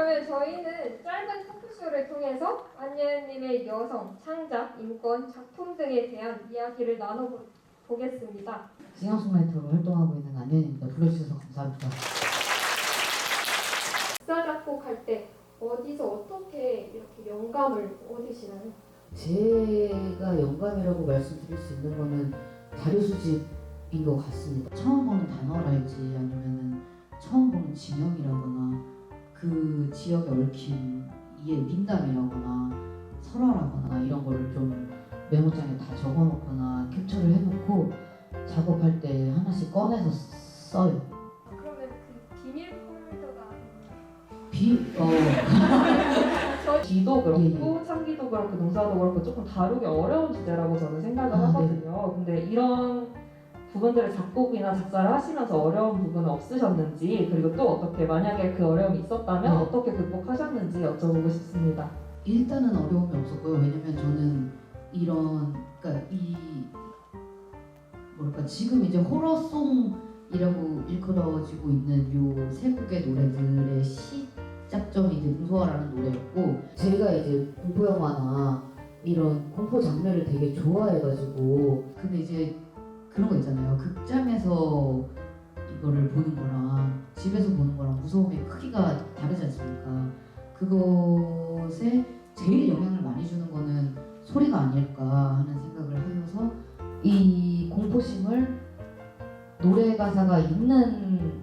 그러면 저희는 짧은 토크쇼를 통해서 안예은님의 여성, 창작, 인권, 작품 등에 대한 이야기를 나눠보겠습니다. 싱어송라이터로 활동하고 있는 안예은입니다. 불러주셔서 감사합니다. 작사, 작곡할 때 어디서 어떻게 이렇게 영감을 얻으시나요? 제가 영감이라고 말씀드릴 수 있는 거는 자료 수집인 것 같습니다. 처음 보는 단어랄지 아니면은 처음 보는 지명이라거나 그 지역에 얽힌 이의 민담이라거나 설화라거나 이런 거를 좀 메모장에 다 적어놓거나 캡처를 해놓고 작업할 때 하나씩 꺼내서 써요. 그러면 그 비밀 폴더가 기도 그렇고 예. 창기도 그렇고 농사도 그렇고 조금 다루기 어려운 주제라고 저는 생각을 하거든요. 근데 이런 부분들을 작곡이나 작사를 하시면서 어려운 부분은 없으셨는지, 그리고 또 어떻게 만약에 그 어려움이 있었다면 네. 어떻게 극복하셨는지 여쭤보고 싶습니다. 일단은 어려움이 없었고요. 왜냐면 저는 그러니까 지금 이제 호러송이라고 일컬어지고 있는 요 세 곡의 노래들의 시작점이 이제 능소화라는 노래였고, 제가 이제 공포 영화나 이런 공포 장르를 되게 좋아해가지고, 근데 이제 그런 거 있잖아요. 극장에서 이거를 보는 거랑 집에서 보는 거랑 무서움의 크기가 다르지 않습니까? 그것에 제일 영향을 많이 주는 거는 소리가 아닐까 하는 생각을 하여서 이 공포심을 노래 가사가 있는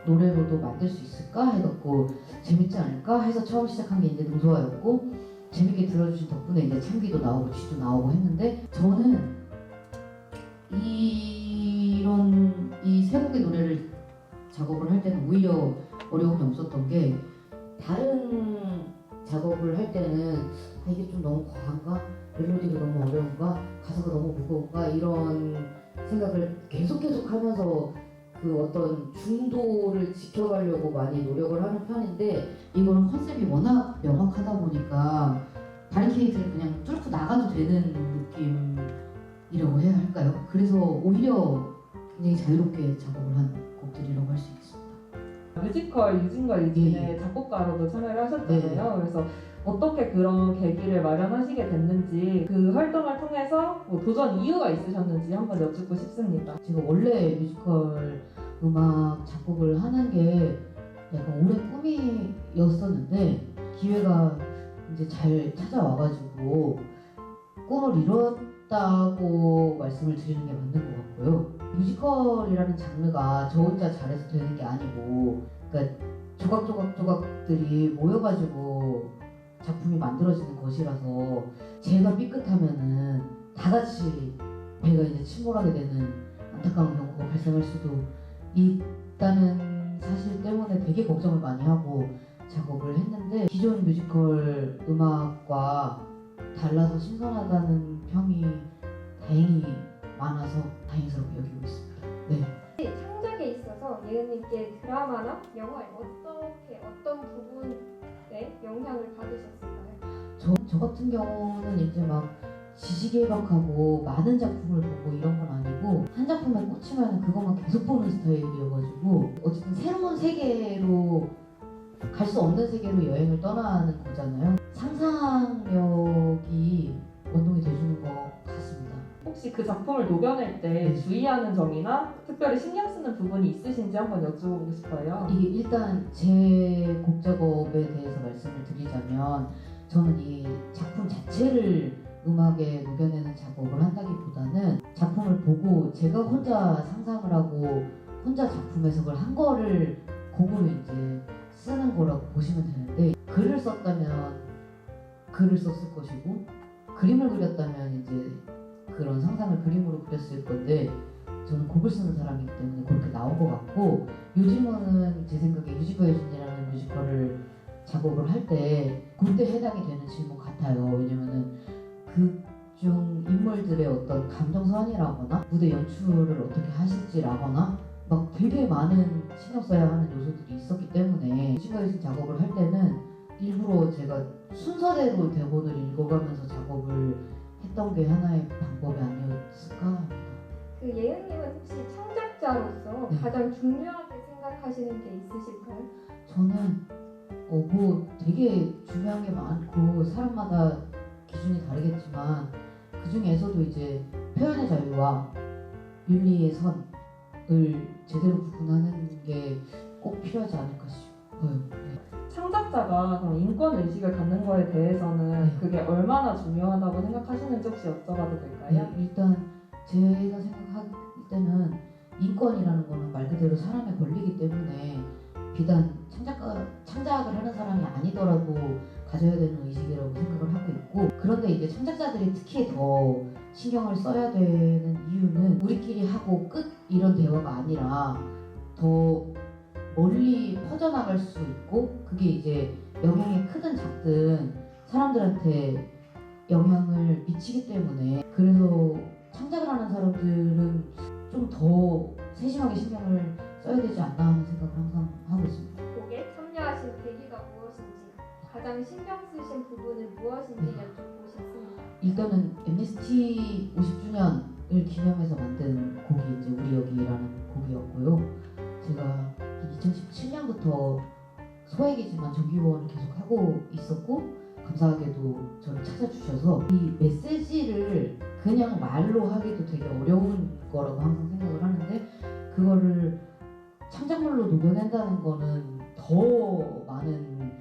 노래로도 만들 수 있을까 해갖고 재밌지 않을까 해서 처음 시작한 게 이제 능소화였고, 재밌게 들어주신 덕분에 이제 창기도 나오고 쥐도 나오고 했는데, 저는 이 세 곡의 노래를 작업을 할 때는 오히려 어려움이 없었던 게, 다른 작업을 할 때는 이게 좀 너무 과한가? 멜로디가 너무 어려운가? 가사가 너무 무거운가? 이런 생각을 계속 하면서 그 어떤 중도를 지켜가려고 많이 노력을 하는 편인데, 이거는 컨셉이 워낙 명확하다 보니까 바리케이트를 그냥 뚫고 나가도 되는 느낌이라고 해야 할까요? 그래서 오히려 굉장히 자유롭게 작업을 한 곡들이라고 할 수 있습니다. 뮤지컬 유진과 유진의 작곡가로도 참여를 하셨잖아요. 그래서 어떻게 그런 계기를 마련하시게 됐는지, 그 활동을 통해서 뭐 도전 이유가 있으셨는지 한번 여쭙고 싶습니다. 제가 원래 뮤지컬 음악 작곡을 하는 게 약간 오랜 꿈이었었는데, 기회가 이제 잘 찾아와가지고 꿈을 이뤘다고 말씀을 드리는 게 맞는 것 같고요. 뮤지컬이라는 장르가 저 혼자 잘해서 되는 게 아니고, 그러니까 조각들이 모여가지고 작품이 만들어지는 것이라서, 제가 삐끗하면은 다 같이 배가 이제 침몰하게 되는 안타까운 경우가 발생할 수도 있다는 사실 때문에 되게 걱정을 많이 하고 작업을 했는데, 기존 뮤지컬 음악과 달라서 신선하다는 평이 다행히 많아서 다행스럽게 여기고 있습니다. 네. 창작에 있어서 예은님께 드라마나 영화에 어떤 부분에 영향을 받으셨을까요? 저 같은 경우는 이제 막 지식예박하고 많은 작품을 보고 이런 건 아니고, 한 작품에 꽂히면 그것만 계속 보는 스타일이어가지고, 어쨌든 새로운 세계로, 갈 수 없는 세계로 여행을 떠나는 거잖아요. 상상력이 원동이 돼주는 것 같습니다. 혹시 그 작품을 녹여낼 때 주의하는 점이나 특별히 신경 쓰는 부분이 있으신지 한번 여쭤보고 싶어요. 이게 일단 제 곡 작업에 대해서 말씀을 드리자면, 저는 이 작품 자체를 음악에 녹여내는 작업을 한다기보다는 작품을 보고 제가 혼자 상상을 하고 혼자 작품 해석을 한 거를 곡으로 이제 쓰는 거라고 보시면 되는데, 글을 썼다면 글을 썼을 것이고, 그림을 그렸다면 이제 그런 상상을 그림으로 그렸을 건데, 저는 곡을 쓰는 사람이기 때문에 그렇게 나온 것 같고, 요즘은 제 생각에 유지가 유진이라는 뮤지컬을 작업을 할 때 그때 해당이 되는 질문 같아요. 왜냐면은 극중 인물들의 어떤 감정 선이라거나 무대 연출을 어떻게 하실지라거나 막 되게 많은 신경 써야 하는 요소들이 있었기 때문에, 유지가 유진 작업을 할 때는 일부러 제가 순서대로 대본을 읽어가면서 작업을 했던 게 하나의 방법이 아니었을까 합니다. 그 예은님은 혹시 창작자로서 네. 가장 중요하게 생각하시는 게 있으실까요? 저는 뭐 되게 중요한 게 많고 사람마다 기준이 다르겠지만 그 중에서도 이제 표현의 자유와 윤리의 선을 제대로 구분하는 게 꼭 필요하지 않을까 싶어요. 네. 창작자가 그럼 인권 의식을 갖는 거에 대해서는 네. 그게 얼마나 중요하다고 생각하시는지 혹시 여쭤봐도 될까요? 네, 일단 제가 생각할 때는 인권이라는 거는 말 그대로 사람의 권리이기 때문에 비단 창작을 하는 사람이 아니더라도 가져야 되는 의식이라고 생각을 하고 있고, 그런데 이제 창작자들이 특히 더 신경을 써야 되는 이유는 우리끼리 하고 끝 이런 대화가 아니라 더 멀리 퍼져나갈 수 있고, 그게 이제 영향이 크든 작든 사람들한테 영향을 미치기 때문에, 그래서 창작을 하는 사람들은 좀 더 세심하게 신경을 써야 되지 않나 하는 생각을 항상 하고 있습니다. 곡에 참여하신 계기가 무엇인지, 가장 신경 쓰신 부분은 무엇인지 여쭙고 싶습니다. 일단은 MST 50주년을 기념해서 만든 곡이 이제 우리 여기라는 곡이었고요. 제가 한 2017년부터 소액이지만 정기후원을 계속 하고 있었고, 감사하게도 저를 찾아주셔서 이 메시지를 그냥 말로 하기도 되게 어려운 거라고 항상 생각을 하는데, 그거를 창작물로 녹여낸다는 거는 더 많은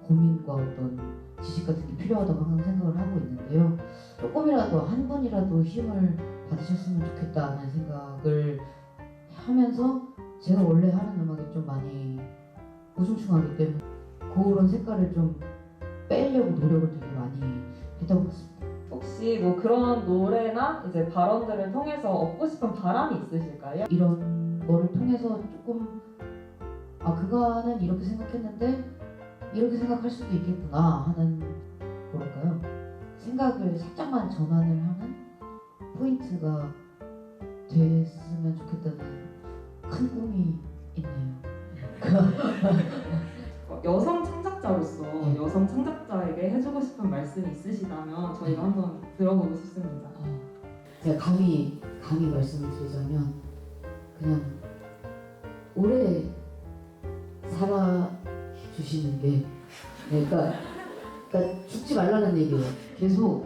고민과 어떤 지식 같은 게 필요하다고 항상 생각을 하고 있는데요. 조금이라도 한 분이라도 힘을 받으셨으면 좋겠다는 생각을 하면서, 제가 원래 하는 음악이 좀 많이 우중충하기 때문에 그런 색깔을 좀 빼려고 노력을 되게 많이 했던 것 같습니다. 혹시 뭐 그런 노래나 이제 발언들을 통해서 얻고 싶은 바람이 있으실까요? 이런 거를 통해서 조금 그거는 이렇게 생각했는데 이렇게 생각할 수도 있겠구나 하는, 뭐랄까요, 생각을 살짝만 전환을 하는 포인트가 됐으면 좋겠다는 큰 꿈이 있네요. 여성 창작자로서 네. 여성 창작자에게 해주고 싶은 말씀이 있으시다면 저희가 한번 들어보고 싶습니다. 제가 감히 말씀을 드리자면, 그냥 오래 살아주시는 게, 그러니까 죽지 말라는 얘기예요. 계속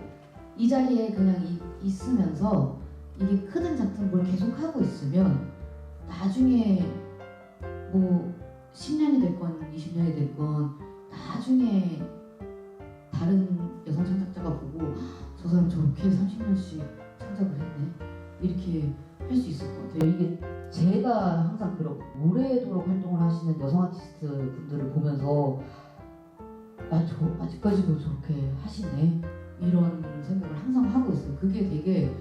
이 자리에 그냥 있으면서 이게 크든 작든 뭘 계속 하고 있으면 나중에 뭐 10년이 됐건 20년이 됐건 나중에 다른 여성 창작자가 보고 저 사람 저렇게 30년씩 창작을 했네, 이렇게 할 수 있을 것 같아요. 이게 제가 항상 그렇고, 오래도록 활동을 하시는 여성 아티스트 분들을 보면서 저 아직까지도 저렇게 하시네, 이런 생각을 항상 하고 있어요. 그게 되게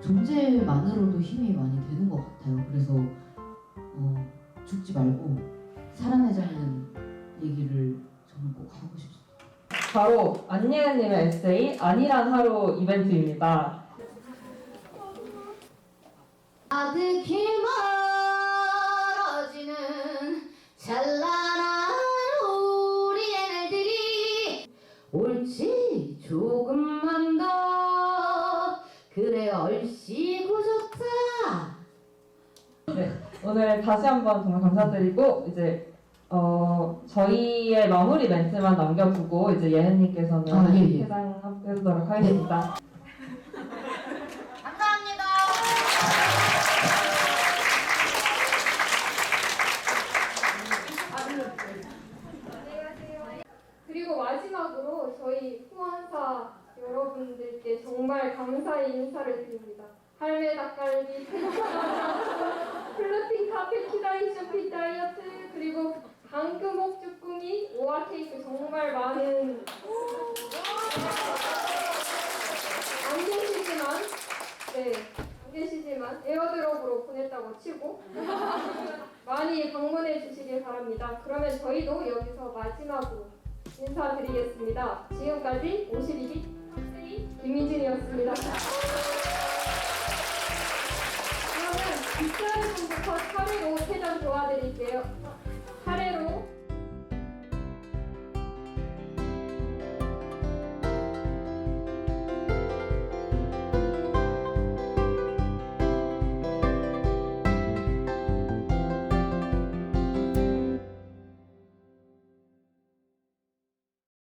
존재만으로도 힘이 많이 되는 것 같아요. 그래서 죽지 말고 살아내자는 얘기를 저는 꼭 하고 싶습니다. 바로 안예은님의 에세이 아니란 하루 이벤트입니다. 아득히 멀어지는 찬란한 우리의 날들이 옳지 조금만 더 그래 얼씨구 좋다. 오늘 다시 한번 정말 감사드리고, 이제 저희의 마무리 멘트만 남겨두고 이제 예은님께서는 예. 해주도록 하겠습니다. 감사합니다. 안녕하세요. 그리고 마지막으로 저희 후원사 여러분들께 정말 감사의 인사를 드립니다. 할매 닭갈비, 플루팅 카페 키다이쇼 핏다이어트, 그리고 방금옥 쭈꾸미, 오아 케이크, 정말 많은 안 계시지만 에어드롭으로 보냈다고 치고 많이 방문해 주시길 바랍니다. 그러면 저희도 여기서 마지막으로 인사드리겠습니다. 지금까지 52기 학생이 김민진이었습니다. 그러면 뒷자리 분부터 차례로 퇴장 도와드릴게요.